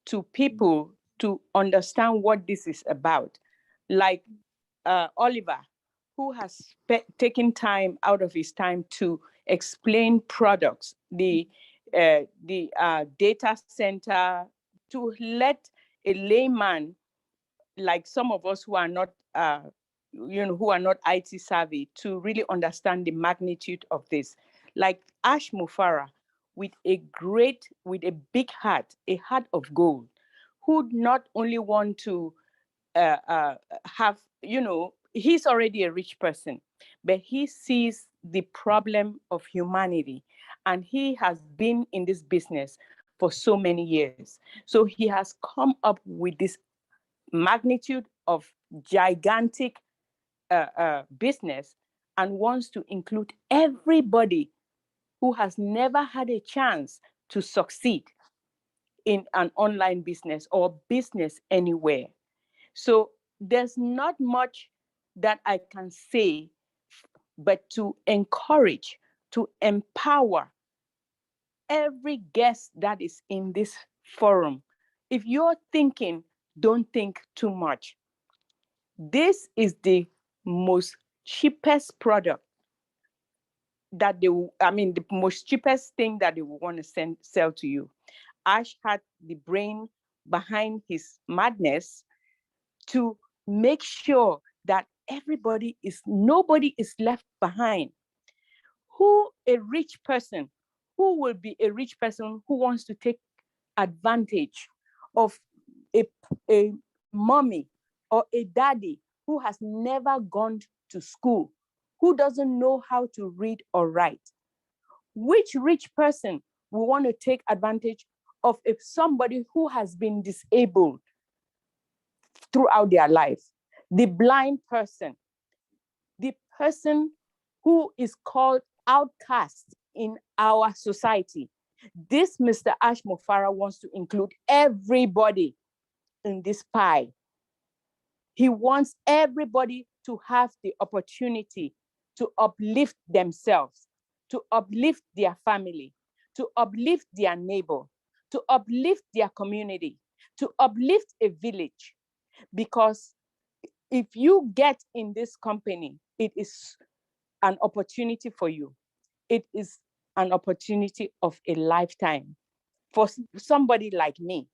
to people to understand what this is about. Like Oliver, who has taken time out of his time to explain products, the data center, to let a layman like some of us who are not, who are not IT savvy, to really understand the magnitude of this. Like Ash Mufara, with a big heart, a heart of gold, who not only want to have, he's already a rich person, but he sees the problem of humanity, and he has been in this business for so many years. So he has come up with this magnitude of gigantic business and wants to include everybody who has never had a chance to succeed in an online business or business anywhere. So there's not much that I can say, but to encourage, to empower every guest that is in this forum. If you're thinking, don't think too much. This is the most cheapest product that they will, the most cheapest thing that they will want to sell to you. Ash had the brain behind his madness to make sure that nobody is left behind. A rich person, who will be a rich person who wants to take advantage of a mommy or a daddy who has never gone to school, who doesn't know how to read or write? Which rich person will want to take advantage of somebody who has been disabled throughout their life? The blind person, the person who is called outcast in our society. This Mr. Ash Mofara wants to include everybody in this pie. He wants everybody to have the opportunity to uplift themselves, to uplift their family, to uplift their neighbor, to uplift their community, to uplift a village. Because if you get in this company, it is an opportunity for you. It is an opportunity of a lifetime for somebody like me.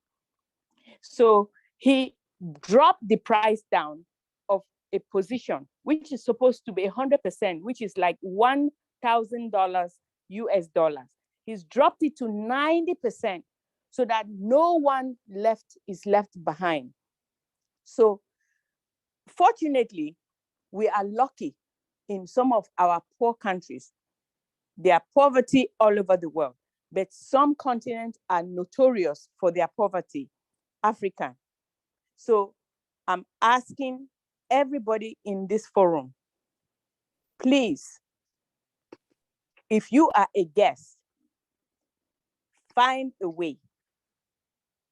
So he dropped the price down of a position, which is supposed to be 100%, which is like $1,000 US dollars. He's dropped it to 90% so that no one is left behind. So fortunately, we are lucky in some of our poor countries. There are poverty all over the world, but some continents are notorious for their poverty, Africa. So I'm asking everybody in this forum, please, if you are a guest, find a way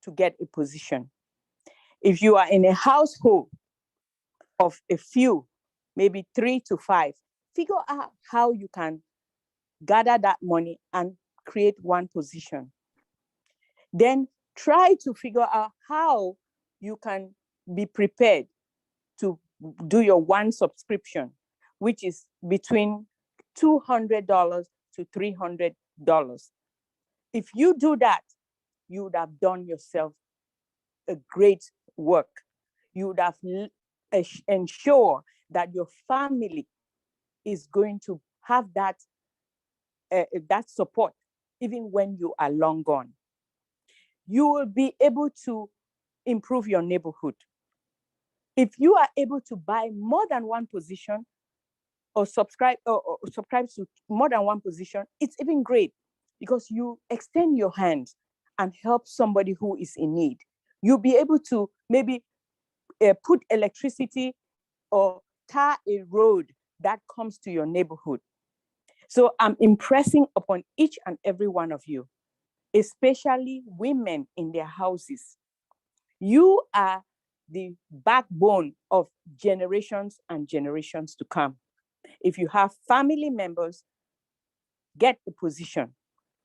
to get a position. If you are in a household of a few, maybe 3 to 5, figure out how you can gather that money and create one position. Then try to figure out how you can be prepared to do your one subscription, which is between $200 to $300. If you do that, you would have done yourself a great work. You would have ensured that your family is going to have that support even when you are long gone. You will be able to improve your neighborhood. If you are able to buy more than one position or subscribe to more than one position, it's even great because you extend your hand and help somebody who is in need. You'll be able to maybe put electricity or tar a road that comes to your neighborhood. So I'm impressing upon each and every one of you, especially women in their houses. You are the backbone of generations and generations to come. If you have family members, get a position.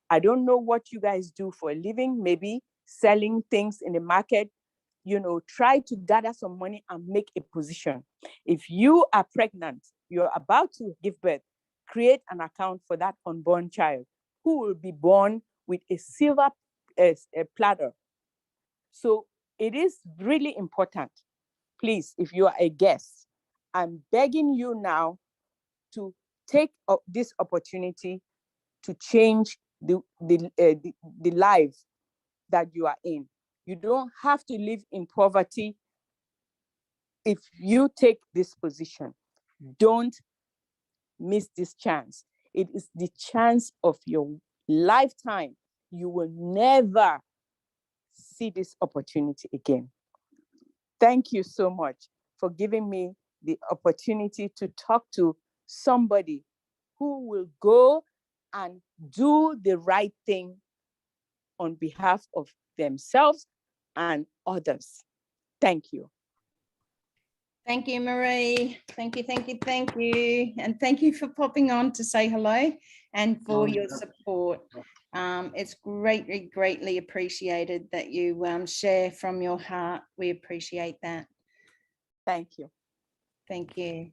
I don't know what you guys do for a living, maybe selling things in the market, try to gather some money and make a position. If you are pregnant, you're about to give birth, create an account for that unborn child who will be born with a silver platter. So it is really important. Please, if you are a guest, I'm begging you now to take this opportunity to change the life that you are in. You don't have to live in poverty if you take this position, don't miss this chance. It is the chance of your lifetime. You will never see this opportunity again. Thank you so much for giving me the opportunity to talk to somebody who will go and do the right thing on behalf of themselves and others. Thank you. Thank you, Marie. Thank you, thank you, thank you. And thank you for popping on to say hello and for your support. It's greatly, greatly appreciated that you share from your heart. We appreciate that. Thank you. Thank you.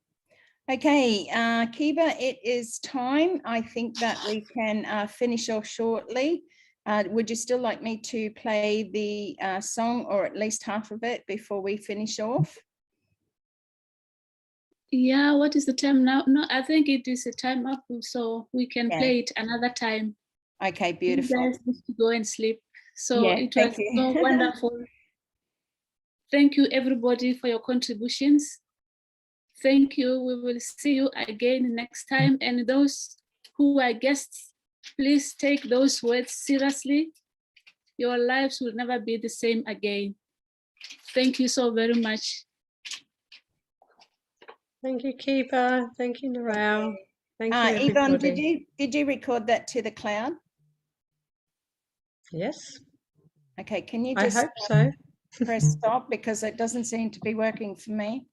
Okay, Kiba, it is time. I think that we can finish off shortly. Would you still like me to play the song, or at least half of it, before we finish off? Yeah, what is the time now? No, I think it is a time up, so we can play it another time. Okay, beautiful. You guys need to go and sleep. So Yeah, it was so wonderful. Thank you, everybody, for your contributions. Thank you. We will see you again next time. And those who are guests, please take those words seriously. Your lives will never be the same again. Thank you so very much. Thank you, Kiba. Thank you, Narelle. Thank you, everybody. Yvonne, did you record that to the cloud? Yes. Okay, can you just I hope so. press stop, because it doesn't seem to be working for me.